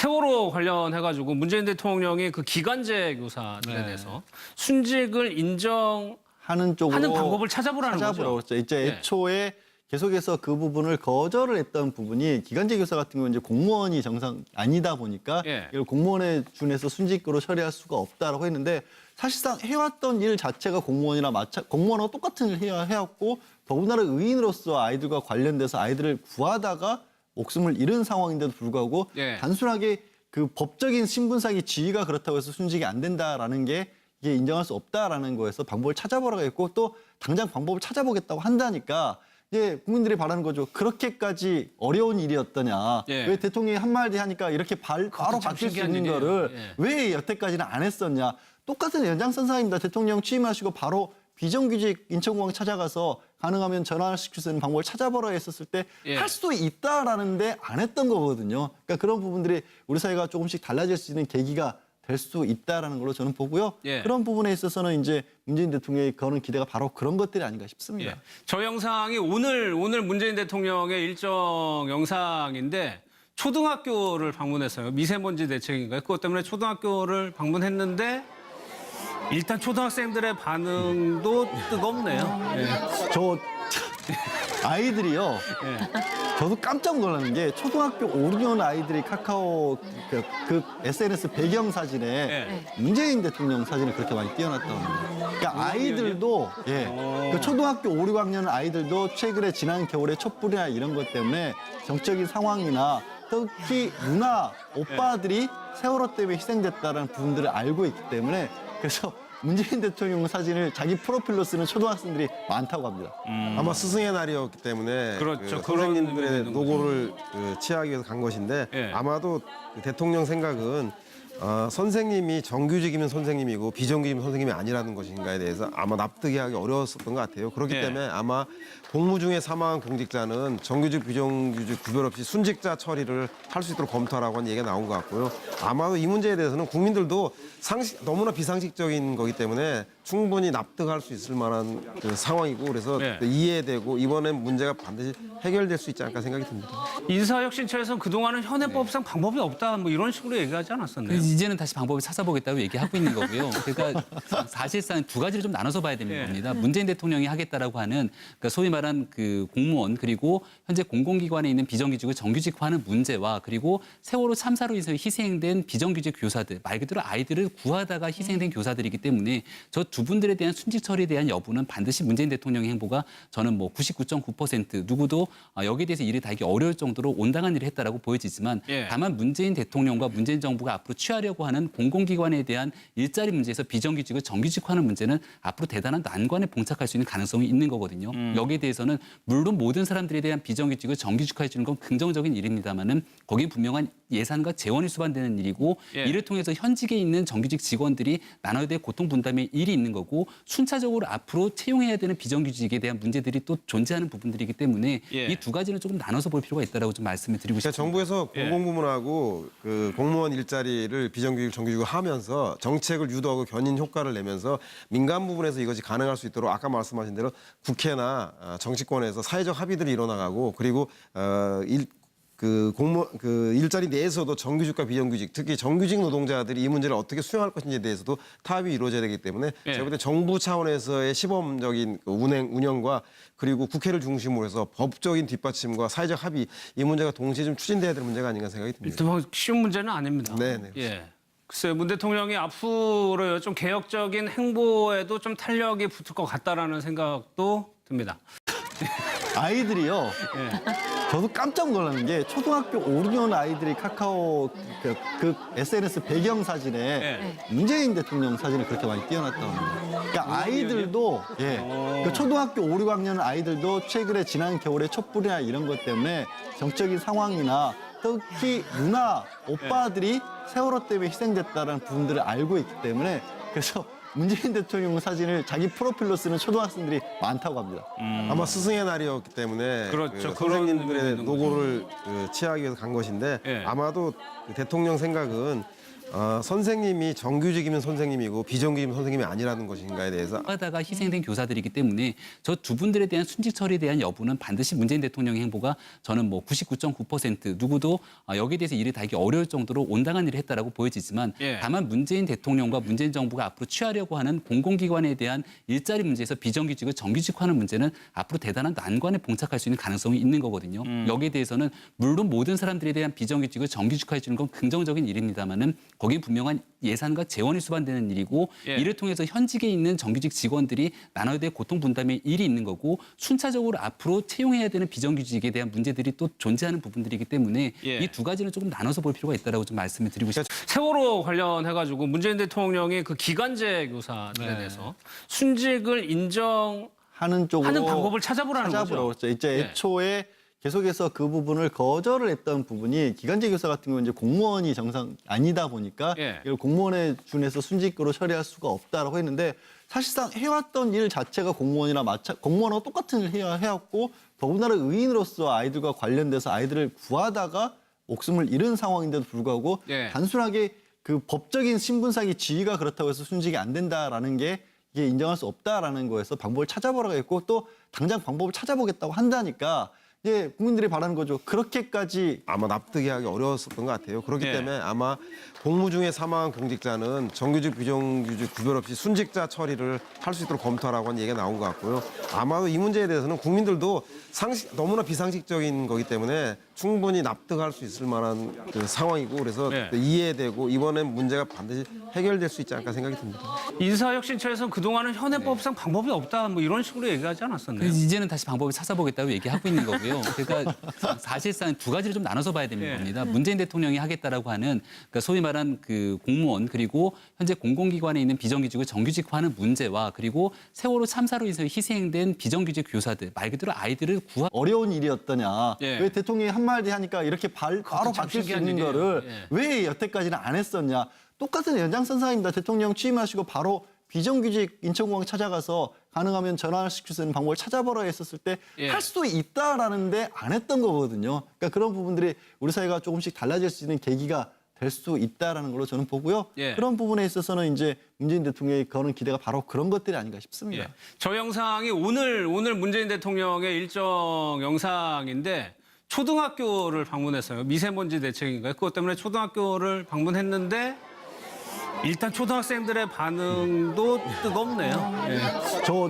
세월호 관련해가지고 문재인 대통령이 그 기간제 교사들에 대해서 순직을 인정하는 쪽으로 방법을 찾아보라는 거죠. 그랬죠. 이제 애초에 계속해서 그 부분을 거절을 했던 부분이 기간제 교사 같은 경우는 이제 공무원이 정상 아니다 보니까 이걸 공무원에 준해서 순직으로 처리할 수가 없다라고 했는데 사실상 해왔던 일 자체가 공무원하고 똑같은 일을 해왔고 더군다나 의인으로서 아이들과 관련돼서 아이들을 구하다가 목숨을 잃은 상황인데도 불구하고 단순하게 그 법적인 신분상의 지위가 그렇다고 해서 순직이 안 된다라는 게 이게 인정할 수 없다라는 거에서 방법을 찾아보라고 했고 또 당장 방법을 찾아보겠다고 한다니까 이제 국민들이 바라는 거죠. 그렇게까지 어려운 일이었더냐. 왜 대통령이 한마디 하니까 이렇게 바로 바뀔 수 있는 거를 왜 여태까지는 안 했었냐. 똑같은 연장선상입니다. 대통령 취임하시고 바로 비정규직 인천공항 찾아가서 가능하면 전환시킬 수 있는 방법을 찾아보라 했었을 때 할 수도 있다라는데 안 했던 거거든요. 그러니까 그런 부분들이 우리 사회가 조금씩 달라질 수 있는 계기가 될 수 있다라는 걸로 저는 보고요. 그런 부분에 있어서는 이제 문재인 대통령이 거는 기대가 바로 그런 것들이 아닌가 싶습니다. 저 영상이 오늘 문재인 대통령의 일정 영상인데 초등학교를 방문했어요. 미세먼지 대책인가요? 그것 때문에 초등학교를 방문했는데 일단 초등학생들의 반응도 뜨겁네요. 저 아이들이요. 저도 깜짝 놀라는 게 초등학교 5, 6년 아이들이 카카오 그 SNS 배경 사진에 문재인 대통령 사진을 그렇게 많이 띄워놨다고 합니다. 그러니까 아이들도 그 초등학교 5, 6학년 아이들도 최근에 지난 겨울에 촛불이나 이런 것 때문에 정치적인 상황이나 특히 누나, 오빠들이 세월호 때문에 희생됐다는 부분들을 알고 있기 때문에 그래서 문재인 대통령 사진을 자기 프로필로 쓰는 초등학생들이 많다고 합니다. 아마 스승의 날이었기 때문에 그렇죠. 선생님들의 노고를 취하기 위해서 간 것인데 아마도 대통령 생각은 선생님이 정규직이면 선생님이고 비정규직이면 선생님이 아니라는 것인가에 대해서 아마 납득이 하기 어려웠었던 것 같아요. 그렇기 때문에 아마 복무 중에 사망한 공직자는 정규직, 비정규직 구별 없이 순직자 처리를 할 수 있도록 검토하라고 하는 얘기가 나온 것 같고요. 아마도 이 문제에 대해서는 국민들도 너무나 비상식적인 거기 때문에 충분히 납득할 수 있을 만한 그 상황이고 그래서 이해되고 이번엔 문제가 반드시 해결될 수 있지 않을까 생각이 듭니다. 인사혁신처에서는 그동안은 현행법상 방법이 없다 뭐 이런 식으로 얘기하지 않았었나요? 이제는 다시 방법을 찾아보겠다고 얘기하고 있는 거고요. 그러니까 사실상 두 가지를 좀 나눠서 봐야 되는 겁니다. 문재인 대통령이 하겠다라고 하는 그러니까 소위 말한 그 공무원 그리고 현재 공공기관에 있는 비정규직을 정규직화하는 문제와 그리고 세월호 참사로 인해서 희생된 비정규직 교사들 말 그대로 아이들을 구하다가 희생된 교사들이기 때문에 저 두 분들에 대한 순직 처리에 대한 여부는 반드시 문재인 대통령의 행보가 저는 뭐 99.9% 누구도 여기에 대해서 일을 다하기 어려울 정도로 온당한 일을 했다라고 보여지지만 다만 문재인 대통령과 문재인 정부가 앞으로 취하려고 하는 공공기관에 대한 일자리 문제에서 비정규직을 정규직화하는 문제는 앞으로 대단한 난관에 봉착할 수 있는 가능성이 있는 거거든요. 여기에 대해서는 물론 모든 사람들에 대한 비정규직을 정규직화해 주는 건 긍정적인 일입니다만은 거기에 분명한 예산과 재원이 수반되는 일이고 이를 통해서 현직에 있는 정규직 직원들이 나눠야 될 고통 분담의 일이 있는 거고 순차적으로 앞으로 채용해야 되는 비정규직에 대한 문제들이 또 존재하는 부분들이기 때문에 이 두 가지는 조금 나눠서 볼 필요가 있다고 좀 말씀을 드리고 싶습니다. 정부에서 공공부문하고 그 공무원 일자리를 비정규직, 정규직으로 하면서 정책을 유도하고 견인 효과를 내면서 민간 부분에서 이것이 가능할 수 있도록 아까 말씀하신 대로 국회나 정치권에서 사회적 합의들이 일어나가고 그리고 일자리 내에서도 정규직과 비정규직, 특히 정규직 노동자들이 이 문제를 어떻게 수용할 것인지에 대해서도 타협이 이루어져야 되기 때문에 제가 볼 때 정부 차원에서의 시범적인 운영과 그리고 국회를 중심으로 해서 법적인 뒷받침과 사회적 합의 이 문제가 동시에 좀 추진돼야 될 문제가 아닌가 생각이 듭니다. 일단 뭐 쉬운 문제는 아닙니다. 네네. 글쎄요, 문 대통령이 앞으로 좀 개혁적인 행보에도 좀 탄력이 붙을 것 같다라는 생각도 듭니다. 아이들이요. 저도 깜짝 놀라는 게 초등학교 5, 6년 아이들이 카카오 그 SNS 배경 사진에 문재인 대통령 사진을 그렇게 많이 띄워놨다고 합니다. 그러니까 아이들도 그 초등학교 5, 6학년 아이들도 최근에 지난 겨울에 촛불이나 이런 것 때문에 정치적인 상황이나 특히 누나, 오빠들이 세월호 때문에 희생됐다는 부분들을 알고 있기 때문에 그래서 문재인 대통령 사진을 자기 프로필로 쓰는 초등학생들이 많다고 합니다. 아마 스승의 날이었기 때문에 그렇죠. 선생님들의 노고를 취하기 위해서 간 것인데 아마도 대통령 생각은 선생님이 정규직이면 선생님이고 비정규직이면 선생님이 아니라는 것인가에 대해서 하다가 희생된 교사들이기 때문에 저 두 분들에 대한 순직 처리에 대한 여부는 반드시 문재인 대통령의 행보가 저는 뭐 99.9% 누구도 여기에 대해서 일을 다하기 어려울 정도로 온당한 일을 했다라고 보여지지만 다만 문재인 대통령과 문재인 정부가 앞으로 취하려고 하는 공공기관에 대한 일자리 문제에서 비정규직을 정규직화하는 문제는 앞으로 대단한 난관에 봉착할 수 있는 가능성이 있는 거거든요. 여기에 대해서는 물론 모든 사람들에 대한 비정규직을 정규직화해 주는 건 긍정적인 일입니다만은 거기에 분명한 예산과 재원이 수반되는 일이고 이를 통해서 현직에 있는 정규직 직원들이 나눠야 될 고통 분담의 일이 있는 거고 순차적으로 앞으로 채용해야 되는 비정규직에 대한 문제들이 또 존재하는 부분들이기 때문에 이 두 가지는 조금 나눠서 볼 필요가 있다라고 좀 말씀을 드리고 싶습니다. 세월호 관련해가지고 문재인 대통령이 그 기간제 교사들에 대해서 순직을 인정하는 쪽으로 방법을 찾아보라는 거죠. 그렇죠. 이제 애초에 계속해서 그 부분을 거절을 했던 부분이 기간제 교사 같은 경우는 이제 공무원이 정상 아니다 보니까 이걸 공무원에 준해서 순직으로 처리할 수가 없다라고 했는데 사실상 해왔던 일 자체가 공무원하고 똑같은 일 해왔고 더군다나 의인으로서 아이들과 관련돼서 아이들을 구하다가 목숨을 잃은 상황인데도 불구하고 단순하게 그 법적인 신분상의 지위가 그렇다고 해서 순직이 안 된다라는 게 이게 인정할 수 없다라는 거에서 방법을 찾아보라고 했고 또 당장 방법을 찾아보겠다고 한다니까 이제 국민들이 바라는 거죠. 그렇게까지 아마 납득이 하기 어려웠었던 것 같아요. 그렇기 때문에 아마 복무 중에 사망한 공직자는 정규직, 비정규직 구별 없이 순직자 처리를 할 수 있도록 검토하라고 하는 얘기가 나온 것 같고요. 아마도 이 문제에 대해서는 국민들도 너무나 비상식적인 거기 때문에 충분히 납득할 수 있을 만한 그 상황이고 그래서 이해되고 이번엔 문제가 반드시 해결될 수 있지 않을까 생각이 듭니다. 인사혁신처에서 그동안은 현행법상 방법이 없다 뭐 이런 식으로 얘기하지 않았었나요? 이제는 다시 방법을 찾아보겠다고 얘기하고 있는 거고요. 그러니까 사실상 두 가지를 좀 나눠서 봐야 되는 겁니다. 문재인 대통령이 하겠다라고 하는 그러니까 소위 말한 그 공무원 그리고 현재 공공기관에 있는 비정규직을 정규직화하는 문제와 그리고 세월호 참사로 인해서 희생된 비정규직 교사들 말 그대로 아이들을 어려운 일이었더냐. 왜 대통령이 한마디 하니까 이렇게 바로 바뀔 수 있는 거를 왜 여태까지는 안 했었냐. 똑같은 연장선상입니다. 대통령 취임하시고 바로 비정규직 인천공항 찾아가서 가능하면 전환시킬 수 있는 방법을 찾아보라 했었을 때 할 수도 있다라는데 안 했던 거거든요. 그러니까 그런 부분들이 우리 사회가 조금씩 달라질 수 있는 계기가 될 수 있다라는 걸로 저는 보고요. 그런 부분에 있어서는 이제 문재인 대통령이 거는 기대가 바로 그런 것들이 아닌가 싶습니다. 저 영상이 오늘 문재인 대통령의 일정 영상인데 초등학교를 방문했어요. 미세먼지 대책인가요? 그것 때문에 초등학교를 방문했는데 일단 초등학생들의 반응도 뜨겁네요. 저